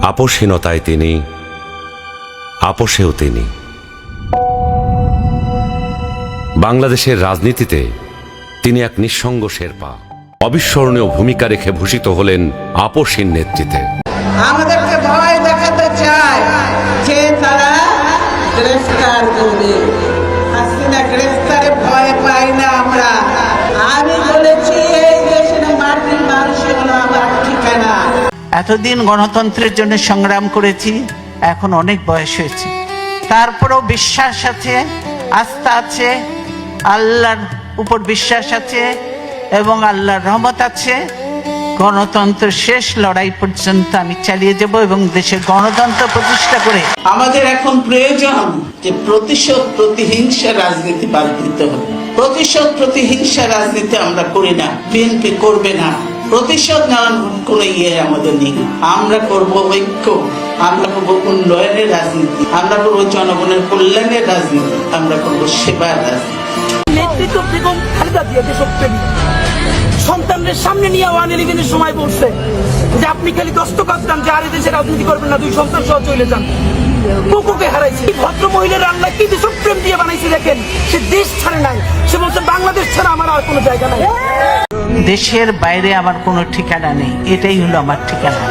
আপোষহীনতায় তিনি, আপোষেও তিনি। বাংলাদেশের রাজনীতিতে তিনি এক নিঃসঙ্গ শেরপা, অবিস্মরণীয় ভূমিকা রেখে ভূষিত হলেন আপোষহীন নেতৃত্বে। আমাদেরকে ভয় দেখাতে চায় যে তারা গ্রেফতার করবে। হাসিনা গ্রেফতারে ভয় পাই না আমরা। আমি বলেছি এই দেশের মাটির মানুষের হলো আমার ঠিকানা। এতদিন গণতন্ত্রের জন্য সংগ্রাম করেছি, এখন অনেক বয়স হয়েছে, তারপরেও বিশ্বাস আছে, আস্থা আছে, আল্লাহর উপর বিশ্বাস আছে এবং আল্লাহর রহমত আছে। গণতন্ত্রের শেষ লড়াই পর্যন্ত আমি চালিয়ে যাব এবং দেশের গণতন্ত্র প্রতিষ্ঠা করে। আমাদের এখন প্রয়োজন যে প্রতিশোধ প্রতিহিংসা রাজনীতি বাদ দিতে হবে। প্রতিশোধ প্রতিহিংসা রাজনীতি আমরা করি না, বিএনপি করবে না। প্রতিশোধ নেওয়ার কোনো আমাদের নেই। আমরা করব ঐক্য, আমরা করব উন্নয়নের রাজনীতি, আমরা করব জনগণের কল্যাণের রাজনীতি, আমরা করব সেবার রাজনীতি। নেতৃত্ব বেগম খালেদা জিয়া দেশপ্রেমী, সন্তানদের সামনে নিয়ে ওয়ান ইলেভেনের সময় বলছে যে আপনি খালি দস্তখত দেন যে আর দেশে রাজনীতি করবেন না, 2 সন্তান সহ চলে যান। কুকুকে হারাইছে। ভদ্র মহিলার আল্লাহ কি দেশপ্রেম দিয়ে বানাইছে দেখেন। সে দেশ ছাড়ে নাই, সে বলছে বাংলাদেশ ছাড়া আমার আর কোনো জায়গা নাই। দেশের বাইরে আমার কোনো ঠিকানা নেই, এটাই হলো আমার ঠিকানা।